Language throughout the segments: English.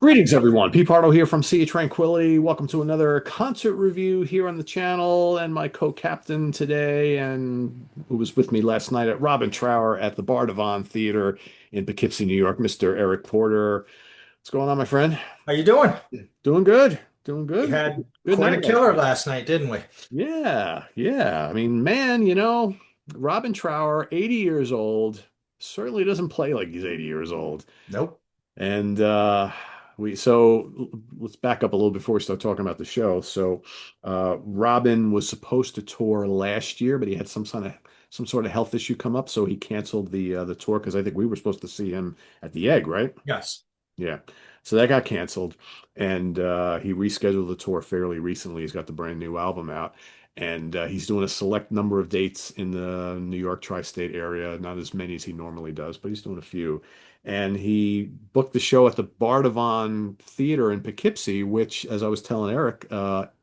Greetings, everyone. Pardo here from Sea of Tranquility. Welcome to another concert review here on the channel. And my co-captain today, and who was with me last night at Robin Trower at the Bardavon Theater in Poughkeepsie, New York, Mr. Eric Porter. What's going on, my friend? How you doing? Doing good. Doing We good. had Good quite a night last killer night. last night, didn't we? Yeah, yeah. I mean, man, Robin Trower, 80 years old, certainly doesn't play like he's 80 years old. Nope. And let's back up a little before we start talking about the show. Robin was supposed to tour last year, but he had some sort of health issue come up, so he canceled the tour because I think we were supposed to see him at the Egg, right? Yes. Yeah. So that got canceled, and he rescheduled the tour fairly recently. He's got the brand new album out, and he's doing a select number of dates in the New York tri-state area. Not as many as he normally does, but he's doing a few. And he booked the show at the Bardavon Theater in Poughkeepsie, which, as I was telling Eric,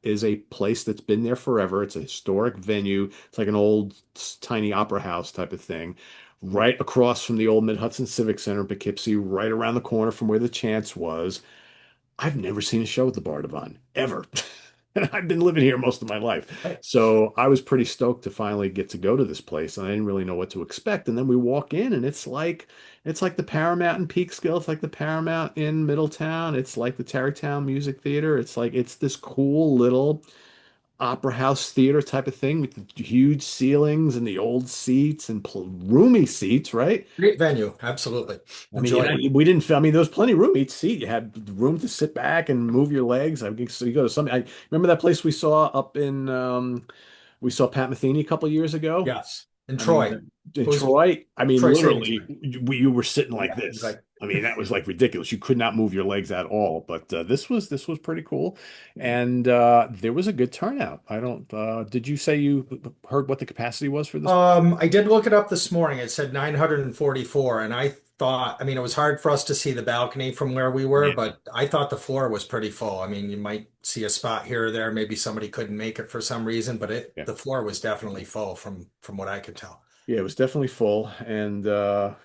is a place that's been there forever. It's a historic venue. It's like an old tiny opera house type of thing right across from the old Mid Hudson Civic Center in Poughkeepsie, right around the corner from where the Chance was. I've never seen a show at the Bardavon ever. And I've been living here most of my life. Right. So I was pretty stoked to finally get to go to this place. And I didn't really know what to expect. And then we walk in and it's like the Paramount in Peekskill. It's like the Paramount in Middletown. It's like the Tarrytown Music Theater. It's this cool little opera house theater type of thing with the huge ceilings and the old seats and roomy seats, right? Great venue. Absolutely. I mean, Enjoyed it. we didn't. I mean, there was plenty of room each seat. You had room to sit back and move your legs. I mean, so you go to some. I remember that place we saw up in. We saw Pat Metheny a couple years ago. Yes. And I mean, Troy. It in was Troy, I mean, Troy Stadium's literally, great. you were sitting like Yeah. this. Right. I mean, that was like ridiculous. You could not move your legs at all. But this was pretty cool, and there was a good turnout. I don't. Did you say you heard what the capacity was for this? I did look it up this morning. It said 944, and I thought, I mean, it was hard for us to see the balcony from where we were, Yeah, but I thought the floor was pretty full. I mean, you might see a spot here or there. Maybe somebody couldn't make it for some reason, but yeah. the floor was definitely full from what I could tell. Yeah, it was definitely full, and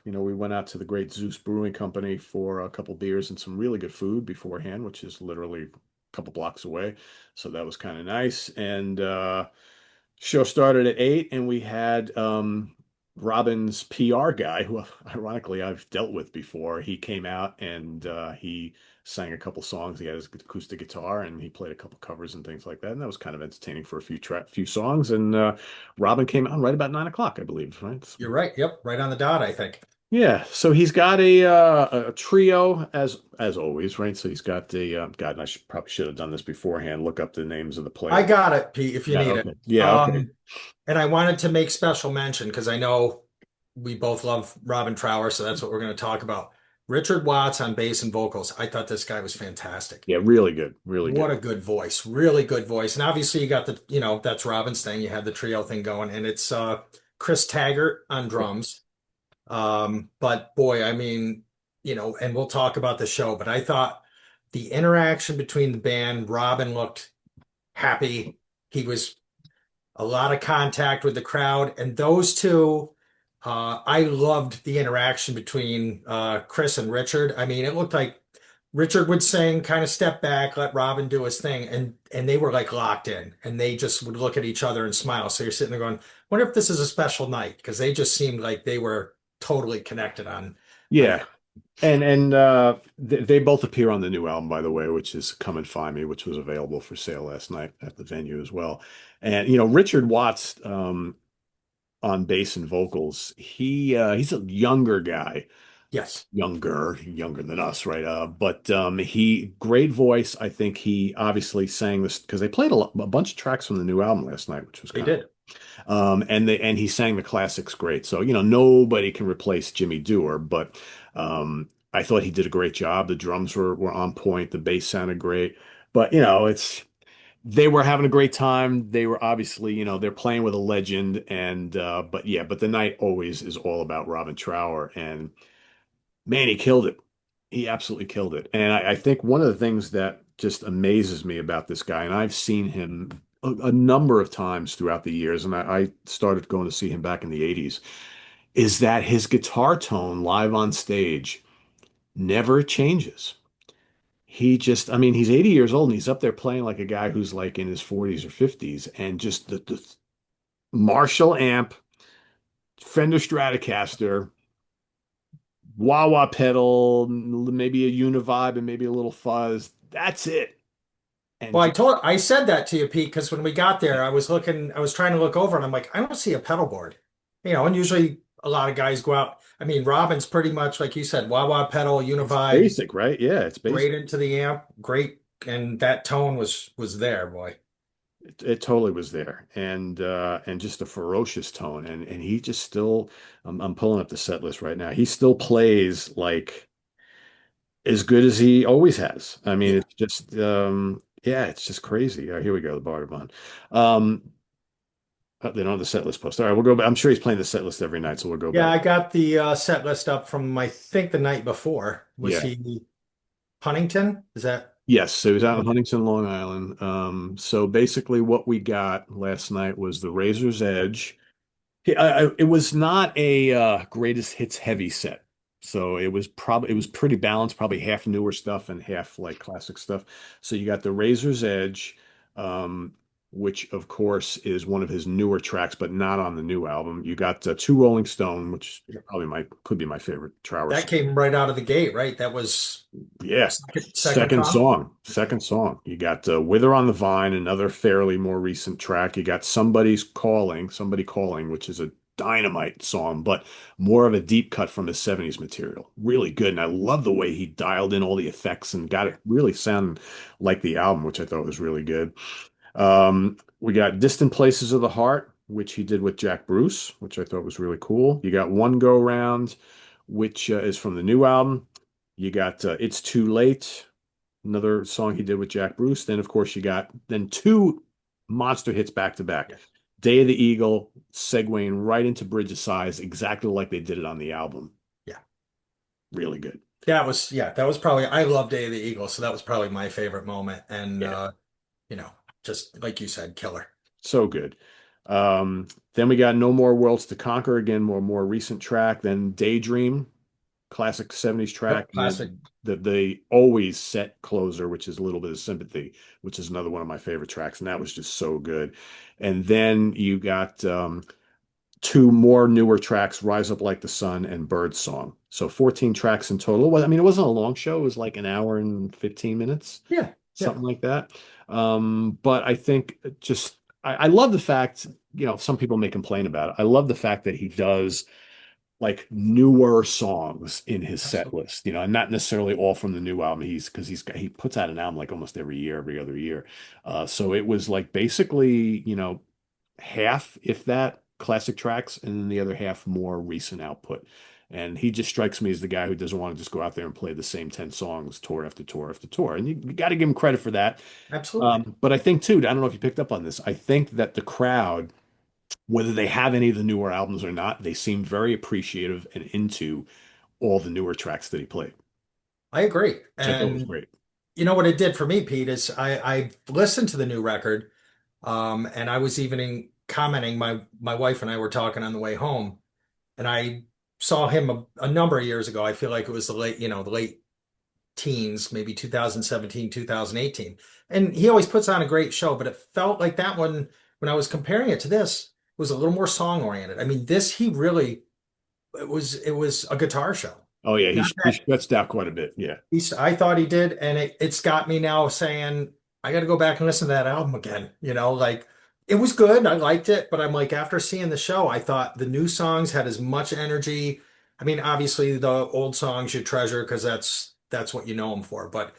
we went out to the Great Zeus Brewing Company for a couple beers and some really good food beforehand, which is literally a couple blocks away. So that was kind of nice. And show started at 8, and we had Robin's PR guy, who ironically I've dealt with before. He came out and he sang a couple songs. He had his acoustic guitar and he played a couple covers and things like that. And that was kind of entertaining for a few songs. And Robin came on right about 9 o'clock, I believe, right? You're right. Yep, right on the dot, I think. Yeah, so he's got a trio as always, right? So he's got the God, and probably should have done this beforehand. Look up the names of the I players. got it, Pete, if you Yeah, need it. okay. Yeah, okay. And I wanted to make special mention because I know we both love Robin Trower, so that's what we're going to talk about. Richard Watts on bass and vocals. I thought this guy was fantastic. Yeah, really good, really What good. a good voice. Really good voice. And obviously you got that's Robin's thing. You had the trio thing going, and it's Chris Taggart on drums. But boy, I mean, and we'll talk about the show, but I thought the interaction between the band, Robin looked happy. He was a lot of contact with the crowd, and those two, I loved the interaction between Chris and Richard. I mean, it looked like Richard would sing, kind of step back, let Robin do his thing, and they were like locked in, and they just would look at each other and smile. So you're sitting there going, "Wonder if this is a special night?" Because they just seemed like they were totally connected on Yeah, and they both appear on the new album, by the way, which is "Come and Find Me," which was available for sale last night at the venue as well. And Richard Watts on bass and vocals, he's a younger guy, Yes, younger than us, right? But he great voice. I think he obviously sang this because they played a bunch of tracks from the new album last night, which was they kind of did. and he sang the classics great. So, nobody can replace Jimmy Dewar, but I thought he did a great job. The drums were on point, the bass sounded great. But, it's they were having a great time. They were obviously, they're playing with a legend and but the night always is all about Robin Trower and man, he killed it. He absolutely killed it. And I think one of the things that just amazes me about this guy, and I've seen him a number of times throughout the years, and I started going to see him back in the 80s, is that his guitar tone live on stage never changes. he just, I mean, he's 80 years old and he's up there playing like a guy who's like in his 40s or 50s, and just the Marshall amp, Fender Stratocaster, wah wah pedal, maybe a univibe and maybe a little fuzz. That's it. And Well, just I said that to you, Pete, because when we got there, I was trying to look over and I'm like, I don't see a pedal board. And usually a lot of guys go out. I mean, Robin's pretty much like you said, wah wah pedal, it's univibe, basic, right? Yeah, it's basic. straight into the amp, great, and that tone was there, boy. It totally was there, and just a ferocious tone, and he just still. I'm pulling up the set list right now. He still plays like as good as he always has. I mean, Yeah. it's just yeah, it's just crazy. Here we go, the Bardavon. Um, they don't have the set list post. All right, we'll go back. I'm sure he's playing the set list every night, so we'll go Yeah, back. I got the set list up from I think the night before. Was Yeah. he Huntington? Is that Yes, so he was out in okay? Huntington, Long Island. So basically, what we got last night was the Razor's Edge. It was not a greatest hits heavy set. So it was pretty balanced, probably half newer stuff and half like classic stuff. So you got the Razor's Edge, um, which of course is one of his newer tracks, but not on the new album. You got Two Rolling Stone, which probably could be my favorite Trower That song. came right out of the gate, right? That was Yeah. second song. Second song. You got Wither on the Vine, another fairly more recent track. You got Somebody Calling, which is a dynamite song, but more of a deep cut from his 70s material. Really good. And I love the way he dialed in all the effects and got it really sounding like the album, which I thought was really good. We got Distant Places of the Heart, which he did with Jack Bruce, which I thought was really cool. You got One Go Round, which is from the new album. You got It's Too Late, another song he did with Jack Bruce. Then, of course, you got then two monster hits back to back. Yeah. Day of the Eagle, segueing right into Bridge of Sighs, exactly like they did it on the album. Yeah. Really good. That was probably I love Day of the Eagle, so that was probably my favorite moment. And Yeah, you know, just like you said, killer. so good. Then we got No More Worlds to Conquer, again, more recent track. Then Daydream, classic 70s track, Yep, and classic. then the always set closer, which is a little bit of sympathy, which is another one of my favorite tracks, and that was just so good. And then you got two more newer tracks, Rise Up Like the Sun and Bird Song. So 14 tracks in total. Well, I mean, it wasn't a long show, it was like an hour and 15 minutes, Yeah, yeah, something like that. But I think just I love the fact, some people may complain about it. I love the fact that he does like newer songs in his set absolutely. list, and not necessarily all from the new album. He puts out an album like almost every year, every other year. So it was like basically, half, if that, classic tracks, and then the other half more recent output. And he just strikes me as the guy who doesn't want to just go out there and play the same 10 songs tour after tour after tour. And you got to give him credit for that. Absolutely. But I think too, I don't know if you picked up on this. I think that the crowd, whether they have any of the newer albums or not, they seem very appreciative and into all the newer tracks that he played, I agree. which I thought was And great. you know what it did for me, Pete, is I listened to the new record, and I was even commenting. My wife and I were talking on the way home, and I saw him a number of years ago. I feel like it was the late teens, maybe 2017, 2018. And he always puts on a great show, but it felt like that one, when I was comparing it to this, was a little more song oriented. I mean, this he really it was a guitar show. Oh yeah, Not he that stretched out quite a bit. Yeah, I thought he did, and it's got me now saying I got to go back and listen to that album again. Like it was good. I liked it, but I'm like after seeing the show, I thought the new songs had as much energy. I mean, obviously the old songs you treasure because that's what you know them for. But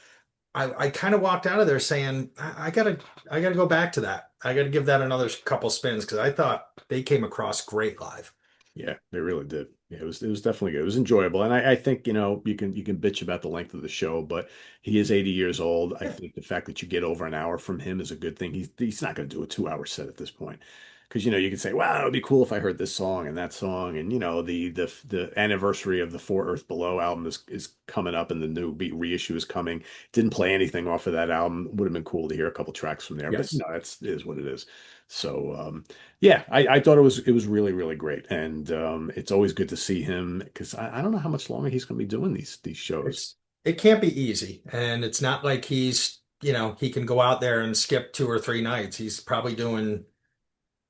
I kind of walked out of there saying I gotta go back to that. I gotta give that another couple spins because I thought they came across great live. yeah, they really did. Yeah, it was definitely good. It was enjoyable, and I think you can bitch about the length of the show, but he is 80 years old. I Yeah. think the fact that you get over an hour from him is a good thing. He's not going to do a 2 hour set at this point, because you can say, wow, it would be cool if I heard this song and that song, and the anniversary of the For Earth Below album is coming up, and the new beat reissue is coming. Didn't play anything off of that album. Would have been cool to hear a couple tracks from there, but Yes. that's it is what it is. So yeah, I thought it was really, really great. And it's always good to see him because I don't know how much longer he's going to be doing these It's shows. it can't be easy. And it's not like he can go out there and skip 2 or 3 nights. He's probably doing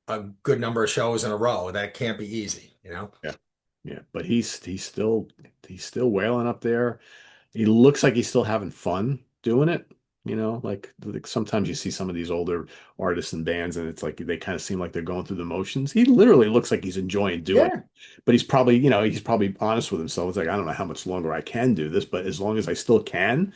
a good number of shows in a row. That can't be easy. Yeah. Yeah, but he's still wailing up there. He looks like he's still having fun doing it. Like sometimes you see some of these older artists and bands, and it's like they kind of seem like they're going through the motions. He literally looks like he's enjoying doing it. Yeah, But he's probably honest with himself. It's like, I don't know how much longer I can do this, but as long as I still can,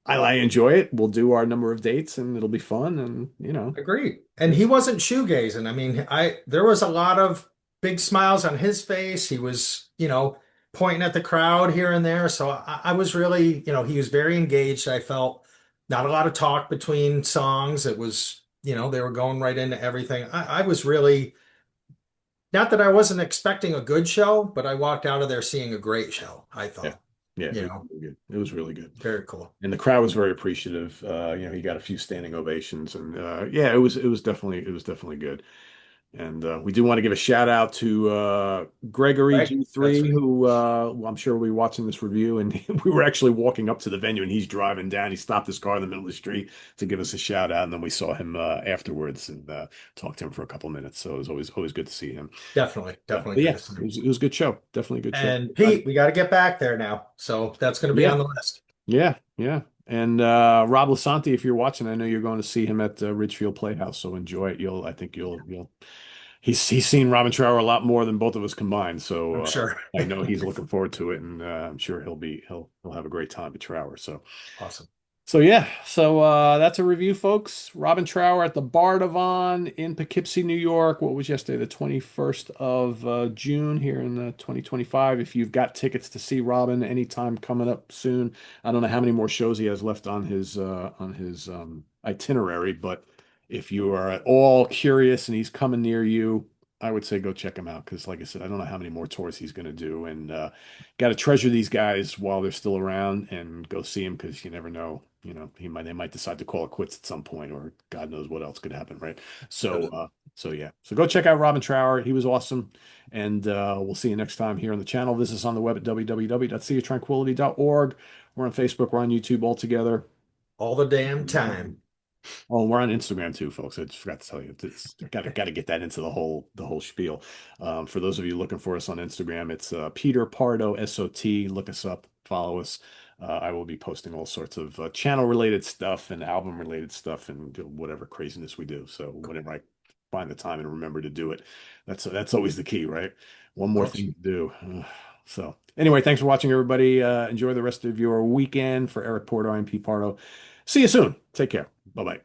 I enjoy it. We'll do our number of dates and it'll be fun. And, agreed. And he it's, wasn't shoegazing. I mean, I there was a lot of big smiles on his face. He was pointing at the crowd here and there. So I was really he was very engaged. I felt not a lot of talk between songs. It was they were going right into everything. I was really not that I wasn't expecting a good show, but I walked out of there seeing a great show, I yeah, thought. yeah, it You was know, really good. It was really good. very cool. And the crowd was very appreciative. He got a few standing ovations, and yeah, it was definitely good. And we do want to give a shout out to Gregory Right? That's G3, right. who I'm sure will be watching this review. And we were actually walking up to the venue, and he's driving down. He stopped his car in the middle of the street to give us a shout out, and then we saw him afterwards and talked to him for a couple minutes. So it was always good to see him. Definitely, definitely But good yeah, to see. it was a good show. Definitely a good show. And Pete, we got to get back there now. So that's going to be Yeah, on the list. yeah, yeah. And Rob Lasanti, if you're watching, I know you're going to see him at Ridgefield Playhouse, so enjoy it. I think you'll. He's seen Robin Trower a lot more than both of us combined, so I'm sure. I know he's looking forward to it, and I'm sure he'll have a great time at Trower. Awesome. So yeah, that's a review, folks. Robin Trower at the Bardavon in Poughkeepsie, New York. What was yesterday, the 21st of June here in 2025. If you've got tickets to see Robin anytime coming up soon, I don't know how many more shows he has left on his itinerary, but if you are at all curious and he's coming near you, I would say go check him out because, like I said, I don't know how many more tours he's going to do, and got to treasure these guys while they're still around and go see them because you never know. They might decide to call it quits at some point, or God knows what else could happen, right? So, Yep. yeah. So go check out Robin Trower. He was awesome, and we'll see you next time here on the channel. Visit us on the web at www.seaoftranquility.org. We're on Facebook. We're on YouTube all together. All the damn time. Oh, we're on Instagram too, folks. I just forgot to tell you. It's got to get that into the whole spiel. For those of you looking for us on Instagram, it's Peter Pardo SOT. Look us up, follow us. I will be posting all sorts of channel related stuff and album related stuff and whatever craziness we do. So whenever I find the time and remember to do it, that's always the key, right? One more Coach. thing to do. So anyway, thanks for watching, everybody. Enjoy the rest of your weekend. For Eric Porto, I'm Pete Pardo. See you soon. Take care. Bye bye.